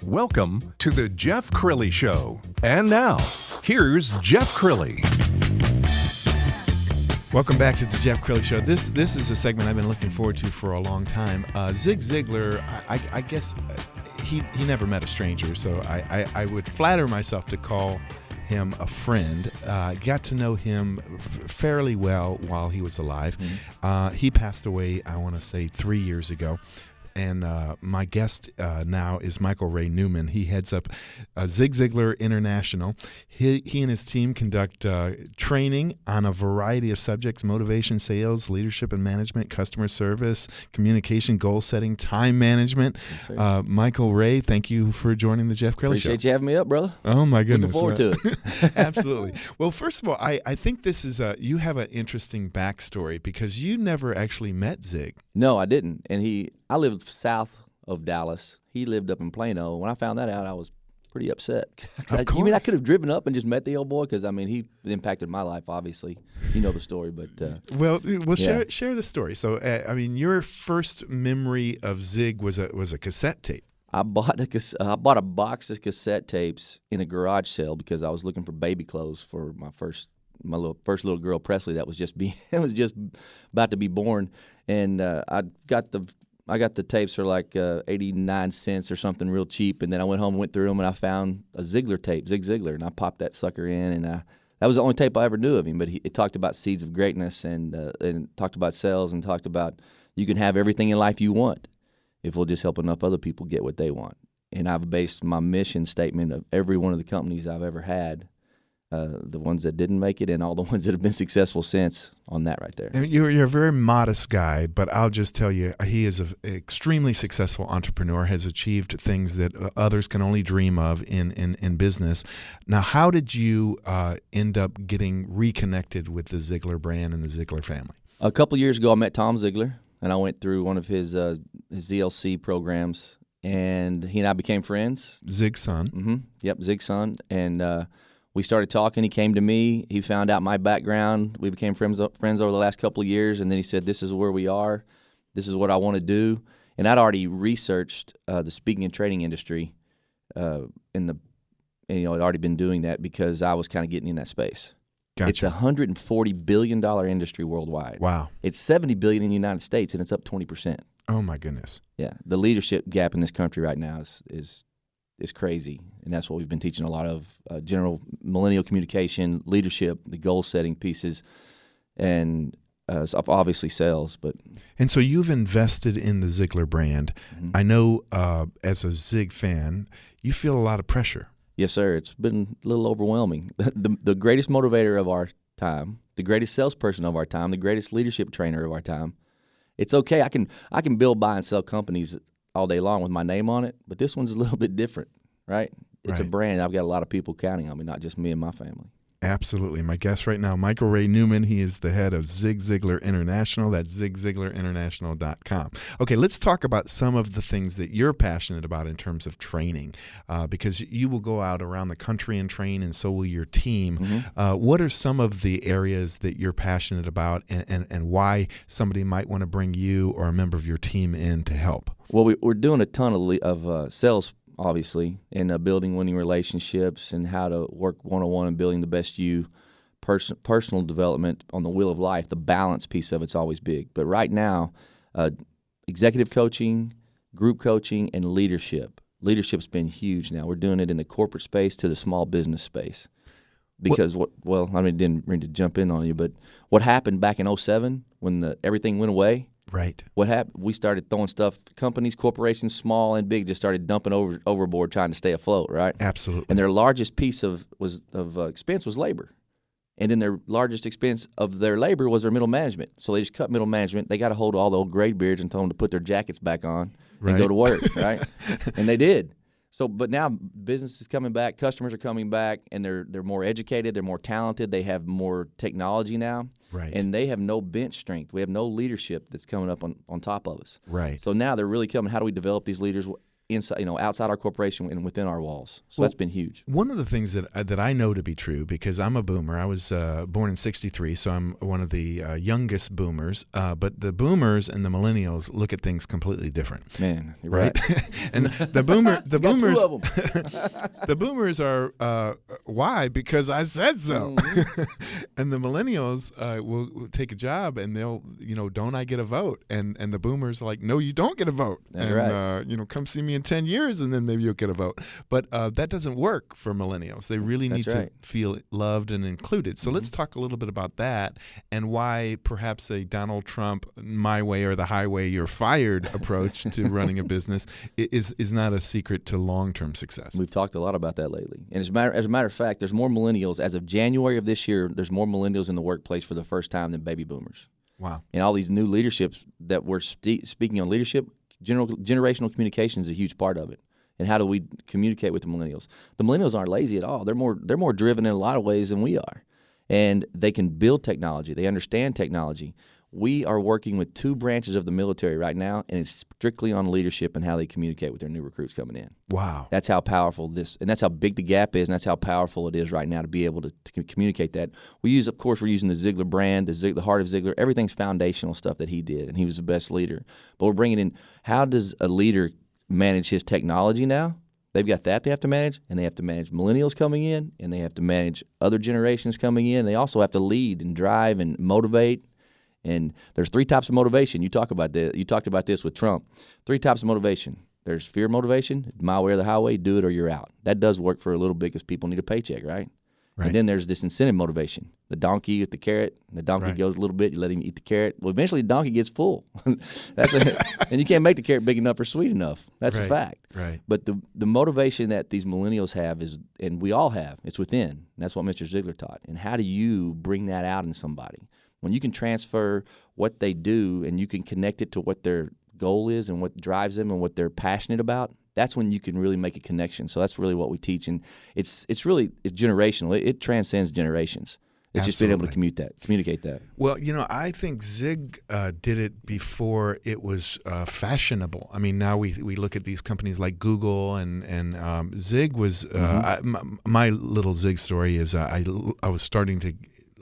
Welcome to the Jeff Crilley Show. And now, here's Jeff Crilley. Welcome back to the Jeff Crilley Show. This is a segment I've been looking forward to for a long time. Zig Ziglar, I guess he never met a stranger, so I would flatter myself to call him a friend. Got to know him fairly well while he was alive. Mm-hmm. He passed away, I want to say, 3 years ago. And my guest now is Michael Ray Newman. He heads up Zig Ziglar International. He and his team conduct training on a variety of subjects: motivation, sales, leadership and management, customer service, communication, goal setting, time management. Yes, Michael Ray, thank you for joining the Jeff Crilley Show. Appreciate you having me up, brother. Oh, my goodness. Looking forward to it. Absolutely. Well, first of all, I think this is you have an interesting backstory because you never actually met Zig. No, I didn't. And I lived south of Dallas. He lived up in Plano. When I found that out, I was pretty upset. You mean I could have driven up and just met the old boy? Because, I mean, he impacted my life, obviously. You know the story. But Well, yeah. share the story. So, I mean, your first memory of Zig was a cassette tape. I bought a box of cassette tapes in a garage sale because I was looking for baby clothes for my first little girl, Presley, that was just about to be born. And I got the tapes for like 89 cents or something, real cheap. And then I went home and went through them, and I found a Ziglar tape, Zig Ziglar, and I popped that sucker in. And that was the only tape I ever knew of him. But it talked about seeds of greatness and talked about sales and talked about you can have everything in life you want if we'll just help enough other people get what they want. And I've based my mission statement of every one of the companies I've ever had, the ones that didn't make it and all the ones that have been successful since, on that right there. And you're a very modest guy, but I'll just tell you, he is an extremely successful entrepreneur, has achieved things that others can only dream of in business. Now, how did you end up getting reconnected with the Ziglar brand and the Ziglar family? A couple years ago, I met Tom Ziglar, and I went through one of his ZLC programs, and he and I became friends. Zig's son. Mm-hmm. Yep, Zig's son. And we started talking. He came to me. He found out my background. We became friends over the last couple of years, and then he said, "This is where we are. This is what I want to do." And I'd already researched the speaking and training industry, I'd already been doing that because I was kind of getting in that space. Gotcha. It's a $140 billion industry worldwide. Wow. It's $70 billion in the United States, and it's up 20%. Oh, my goodness. Yeah, the leadership gap in this country right now is crazy, and that's what we've been teaching a lot of general millennial communication, leadership, the goal-setting pieces, and obviously sales. And so you've invested in the Ziglar brand. Mm-hmm. I know as a Zig fan, you feel a lot of pressure. Yes, sir. It's been a little overwhelming. The greatest motivator of our time, the greatest salesperson of our time, the greatest leadership trainer of our time. It's okay. I can build, buy, and sell companies all day long with my name on it, but this one's a little bit different, right? It's a brand. I've got a lot of people counting on me, not just me and my family. Absolutely. My guest right now, Michael Ray Newman. He is the head of Zig Ziglar International. That's zigziglarinternational.com. Okay, let's talk about some of the things that you're passionate about in terms of training, because you will go out around the country and train, and so will your team. Mm-hmm. What are some of the areas that you're passionate about, and why somebody might want to bring you or a member of your team in to help? Well, we're doing a ton of sales, obviously, and building winning relationships and how to work one-on-one and building the best you, personal development on the wheel of life. The balance piece of it's always big. But right now, executive coaching, group coaching, and leadership. Leadership's been huge now. We're doing it in the corporate space to the small business space. Because didn't mean to jump in on you, but what happened back in 2007 when everything went away? Right. What happened? We started throwing stuff. Companies, corporations, small and big, just started dumping overboard, trying to stay afloat. Right. Absolutely. And their largest piece of expense was labor, and then their largest expense of their labor was their middle management. So they just cut middle management. They got a hold of all the old graybeards and told them to put their jackets back on and go to work. Right. And they did. So, but now business is coming back, customers are coming back, and they're more educated, they're more talented, they have more technology now, right? And they have no bench strength. We have no leadership that's coming up on top of us, right? So now they're really coming. How do we develop these leaders? inside, outside our corporation and within our walls. So that's been huge. One of the things that I know to be true, because I'm a boomer. I was born in '63, so I'm one of the youngest boomers. But the boomers and the millennials look at things completely different. Man, you're right. And the boomers, Two of them. the boomers are why? Because I said so. And the millennials will take a job and they'll, don't I get a vote? And the boomers are like, no, you don't get a vote. That's and right. come see me in 10 years and then maybe you'll get a vote. But that doesn't work for millennials. They really need to feel loved and included. So let's talk a little bit about that and why perhaps a Donald Trump my way or the highway you're fired approach to running a business is not a secret to long-term success. We've talked a lot about that lately. And as a matter of fact, there's more millennials. As of January of this year, there's more millennials in the workplace for the first time than baby boomers. Wow. And all these new leaderships that we're speaking on leadership, generational communication is a huge part of it. And how do we communicate with the millennials? The millennials aren't lazy at all. They're more driven in a lot of ways than we are. And they can build technology. They understand technology. We are working with 2 branches of the military right now, and it's strictly on leadership and how they communicate with their new recruits coming in. Wow. That's how powerful and that's how big the gap is, and that's how powerful it is right now to be able to communicate that. We're using the ZIGLAR brand, the heart of ZIGLAR. Everything's foundational stuff that he did, and he was the best leader. But we're bringing in, how does a leader manage his technology now? They've got that they have to manage, and they have to manage millennials coming in, and they have to manage other generations coming in. They also have to lead and drive and motivate. And there's 3 types of motivation. You talked about this with Trump. 3 types of motivation. There's fear motivation, my way or the highway, do it or you're out. That does work for a little bit because people need a paycheck, right? Right. And then there's this incentive motivation. The donkey with the carrot. The donkey goes a little bit. You let him eat the carrot. Well, eventually the donkey gets full. And you can't make the carrot big enough or sweet enough. That's a fact. Right. But the motivation that these millennials have is, and we all have, it's within. And that's what Mr. ZIGLAR taught. And how do you bring that out in somebody? When you can transfer what they do and you can connect it to what their goal is and what drives them and what they're passionate about, that's when you can really make a connection. So that's really what we teach, and it's generational. It transcends generations. It's just being able to communicate that. Well, I think Zig did it before it was fashionable. I mean, now we look at these companies like Google and Zig was my little Zig story is I was starting to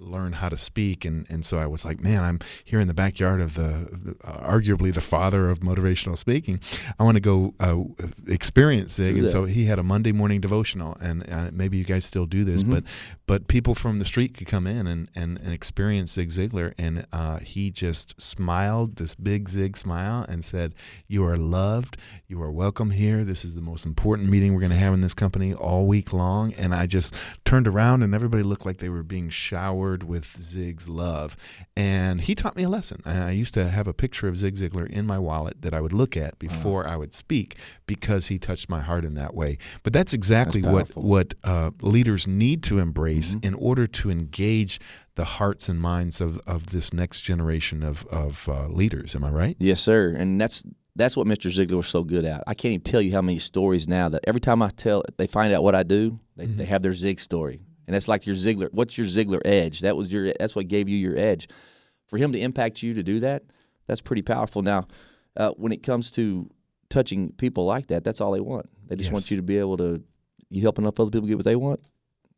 learn how to speak, and so I was like, man, I'm here in the backyard of the arguably the father of motivational speaking. I want to go experience Zig, and so he had a Monday morning devotional, and maybe you guys still do this, but people from the street could come in and experience Zig Ziglar, and he just smiled, this big Zig smile, and said, "You are loved, you are welcome here. This is the most important meeting we're going to have in this company all week long." And I just turned around, and everybody looked like they were being showered with Zig's love. And he taught me a lesson. I used to have a picture of Zig Ziglar in my wallet that I would look at before I would speak because he touched my heart in that way. But that's exactly what leaders need to embrace in order to engage the hearts and minds of this next generation of leaders. Am I right? Yes, sir. And that's what Mr. Ziglar was so good at. I can't even tell you how many stories now that every time they find out what I do, they have their Zig story. And that's like your Ziglar. What's your Ziglar edge? That's what gave you your edge. For him to impact you to do that, that's pretty powerful. Now, when it comes to touching people like that, that's all they want. They just want you to be able to. You help enough other people get what they want,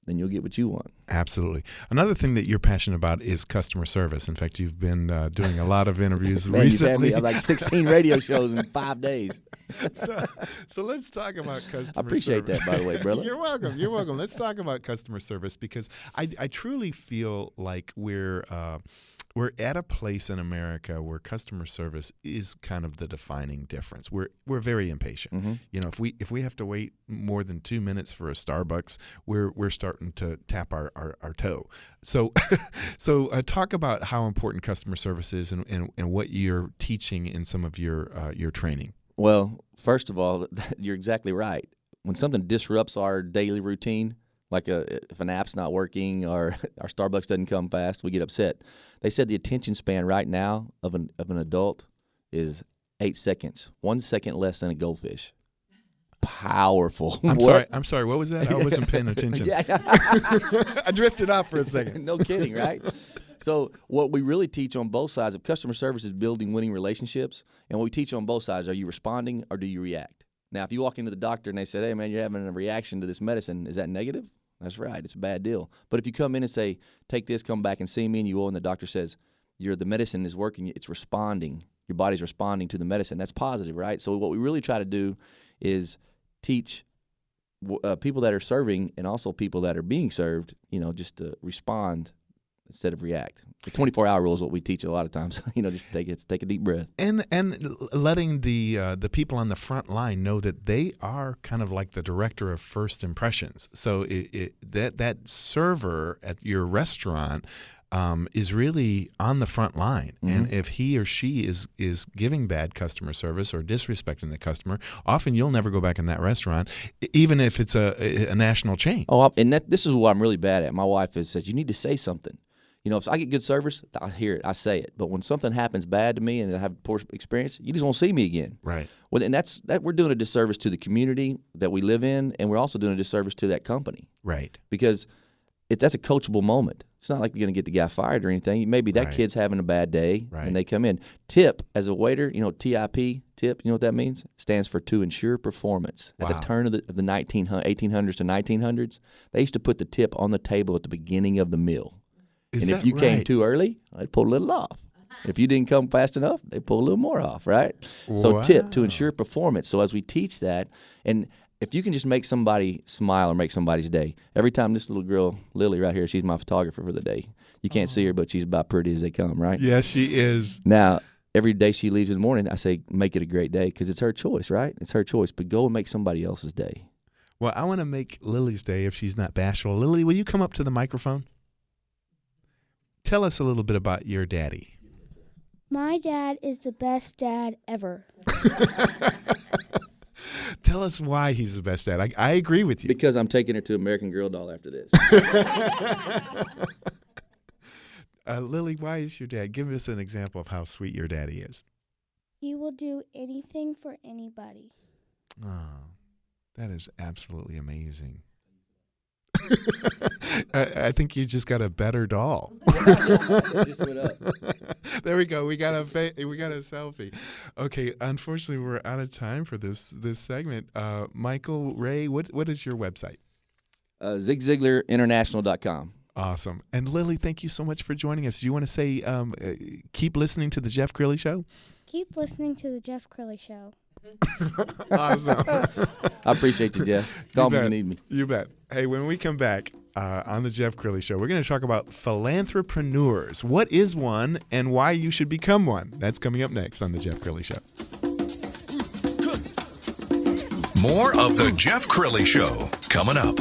then you'll get what you want. Absolutely. Another thing that you're passionate about is customer service. In fact, you've been doing a lot of interviews recently. You've had me on like 16 radio shows in 5 days. So let's talk about customer service. I appreciate that, by the way, brother. You're welcome. You're welcome. Let's talk about customer service because I truly feel like we're at a place in America where customer service is kind of the defining difference. We're very impatient. If we have to wait more than 2 minutes for a Starbucks, we're starting to tap our toe. So talk about how important customer service is and what you're teaching in some of your training. Well, first of all, you're exactly right. When something disrupts our daily routine, like if an app's not working or our Starbucks doesn't come fast, we get upset. They said the attention span right now of an adult is 8 seconds, 1 second less than a goldfish. Powerful. I'm sorry. What was that? I wasn't paying attention. I drifted off for a second. No kidding, right? So what we really teach on both sides of customer service is building winning relationships. And what we teach on both sides, are you responding or do you react? Now, if you walk into the doctor and they say, hey, man, you're having a reaction to this medicine, is that negative? That's right. It's a bad deal. But if you come in and say, take this, come back and see me, and you will, and the doctor says, the medicine is working, it's responding, your body's responding to the medicine, that's positive, right? So what we really try to do is teach people that are serving and also people that are being served, just to respond instead of react. The 24-hour rule is what we teach a lot of times. Just take a deep breath. And letting the people on the front line know that they are kind of like the director of first impressions. So that server at your restaurant is really on the front line. Mm-hmm. And if he or she is giving bad customer service or disrespecting the customer, often you'll never go back in that restaurant, even if it's a national chain. Oh, and this is what I'm really bad at. My wife says, you need to say something. If I get good service, I hear it, I say it. But when something happens bad to me and I have a poor experience, you just won't see me again. Right. Well, and that we're doing a disservice to the community that we live in, and we're also doing a disservice to that company. Right. Because that's a coachable moment. It's not like you're going to get the guy fired or anything. Maybe that kid's having a bad day, and they come in. Tip, as a waiter, TIP, tip, you know what that means? Stands for to ensure performance. Wow. At the turn of the 1800s to 1900s, they used to put the tip on the table at the beginning of the meal. And if you came too early, they'd pull a little off. If you didn't come fast enough, they pull a little more off, right? So tip, to ensure performance. So as we teach that, and if you can just make somebody smile or make somebody's day, every time this little girl, Lily right here, she's my photographer for the day. You can't see her, but she's about pretty as they come, right? Yes, she is. Now, every day she leaves in the morning, I say, make it a great day, because it's her choice, right? It's her choice, but go and make somebody else's day. Well, I want to make Lily's day if she's not bashful. Lily, will you come up to the microphone? Tell us a little bit about your daddy. My dad is the best dad ever. Tell us why he's the best dad. I agree with you. Because I'm taking her to American Girl Doll after this. Lily, why is your dad? Give us an example of how sweet your daddy is. He will do anything for anybody. Oh, that is absolutely amazing. I think you just got a better doll. Just went up. There we go. We got a selfie. Okay. Unfortunately, we're out of time for this segment. Michael, Ray, what is your website? ZigZiglarInternational.com. Awesome. And Lily, thank you so much for joining us. Do you want to say keep listening to the Jeff Crilley Show? Keep listening to the Jeff Crilley Show. Awesome. I appreciate you, Jeff. Call me when you need me. You bet. Hey, when we come back on the Jeff Crilley Show, we're going to talk about philanthropreneurs. What is one and why you should become one? That's coming up next on the Jeff Crilley Show. More of the Jeff Crilley Show coming up.